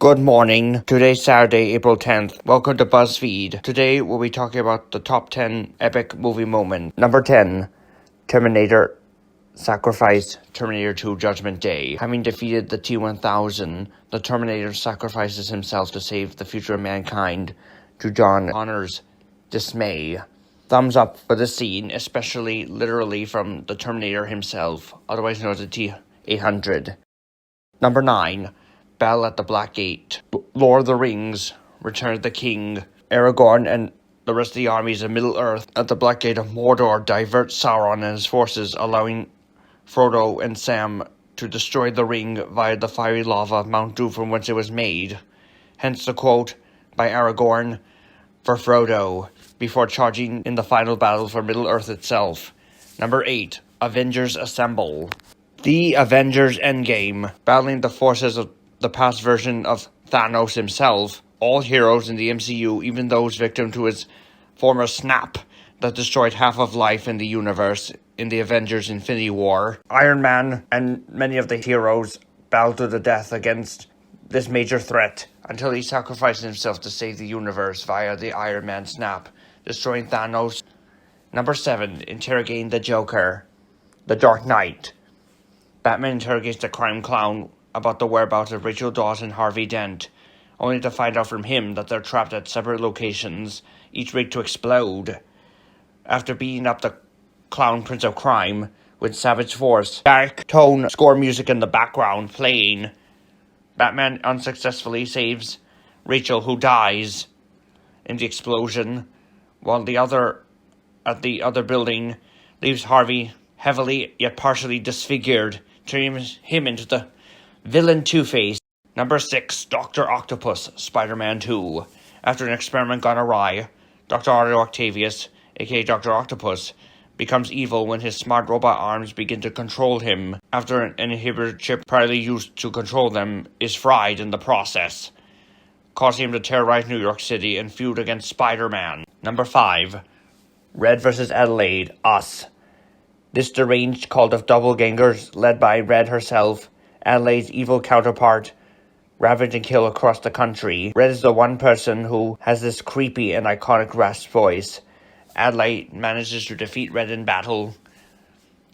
Good morning. Today's Saturday, April 10th. Welcome to Buzzfeed. Today we'll be talking about the top 10 epic movie moments. Number 10, Terminator Sacrifice, Terminator 2 Judgment Day. Having defeated the T-1000, the Terminator sacrifices himself to save the future of mankind, to John Connor's dismay. Thumbs up for this scene, especially literally from the Terminator himself, otherwise known as the T-800. Number 9, Battle at the Black Gate. Lord of the Rings, Return of the King. Aragorn and the rest of the armies of Middle-earth at the Black Gate of Mordor divert Sauron and his forces, allowing Frodo and Sam to destroy the ring via the fiery lava of Mount Doom from whence it was made. Hence the quote by Aragorn for Frodo before charging in the final battle for Middle-earth itself. Number 8, Avengers Assemble. The Avengers Endgame, battling the forces of the past version of Thanos himself. All heroes in the MCU, even those victim to his former snap that destroyed half of life in the universe in the Avengers Infinity War. Iron Man and many of the heroes battled to the death against this major threat until he sacrificed himself to save the universe via the Iron Man snap, destroying Thanos. Number 7, interrogating the Joker. The Dark Knight. Batman interrogates the crime clown about the whereabouts of Rachel Dawes and Harvey Dent, only to find out from him that they're trapped at separate locations, each ready to explode. After beating up the clown prince of crime with savage force, dark tone score music in the background playing, Batman unsuccessfully saves Rachel, who dies in the explosion, while the other at the other building leaves Harvey heavily yet partially disfigured, turning him into the villain Two-Face. Number 6, Dr. Octopus, Spider-Man 2. After an experiment gone awry, Dr. Otto Octavius, aka Dr. Octopus, becomes evil when his smart robot arms begin to control him after an inhibitor chip priorly used to control them is fried in the process, causing him to terrorize New York City and feud against Spider-Man. Number 5, Red vs. Adelaide, Us. This deranged cult of doppelgangers, led by Red herself, Adelaide's evil counterpart, ravage and kill across the country. Red is the one person who has this creepy and iconic rasp voice. Adelaide manages to defeat Red in battle,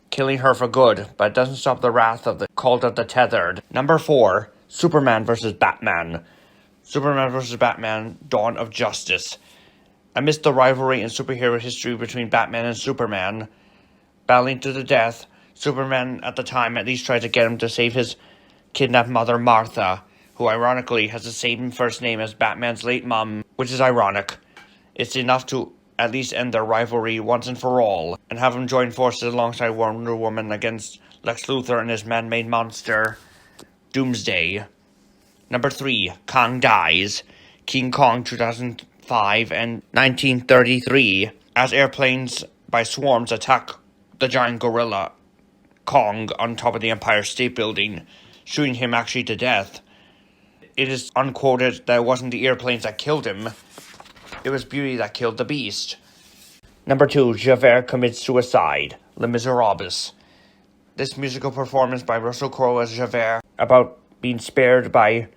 killing her for good, but doesn't stop the wrath of the cult of the tethered. Number 4, Superman vs. Batman. Superman vs. Batman, Dawn of Justice. Amidst the rivalry in superhero history between Batman and Superman, battling to the death, Superman at the time at least tried to get him to save his kidnapped mother Martha, who ironically has the same first name as Batman's late mom, which is ironic. It's enough to at least end their rivalry once and for all, and have him join forces alongside Wonder Woman against Lex Luthor and his man-made monster, Doomsday. Number 3, Kong dies. King Kong 2005 and 1933, as airplanes by swarms attack the giant gorilla Kong on top of the Empire State Building, shooting him actually to death. It is unquoted that it wasn't the airplanes that killed him, it was Beauty that killed the Beast. Number 2, Javert commits suicide, Les Miserables. This musical performance by Russell Crowe as Javert, about being spared by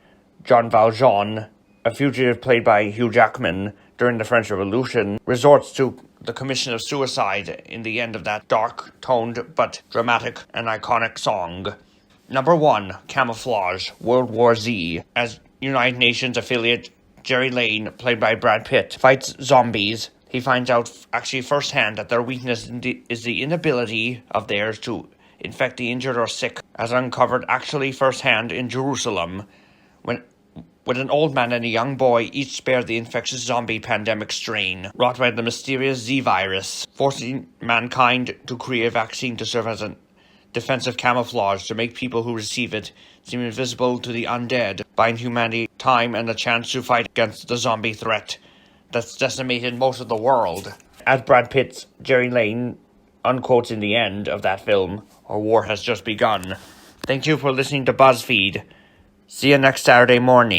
Jean Valjean, a fugitive played by Hugh Jackman during the French Revolution, resorts to the commission of suicide in the end of that dark-toned but dramatic and iconic song. Number 1, Camouflage, World War Z. As United Nations affiliate Jerry Lane, played by Brad Pitt, fights zombies, he finds out actually firsthand that their weakness is the inability of theirs to infect the injured or sick, as uncovered actually firsthand in Jerusalem, when an old man and a young boy each spare the infectious zombie pandemic strain wrought by the mysterious Z virus, forcing mankind to create a vaccine to serve as a defensive camouflage to make people who receive it seem invisible to the undead, buying humanity time and a chance to fight against the zombie threat that's decimated most of the world. As Brad Pitt's Jerry Lane unquotes in the end of that film, "Our war has just begun." Thank you for listening to Buzzfeed. See you next Saturday morning.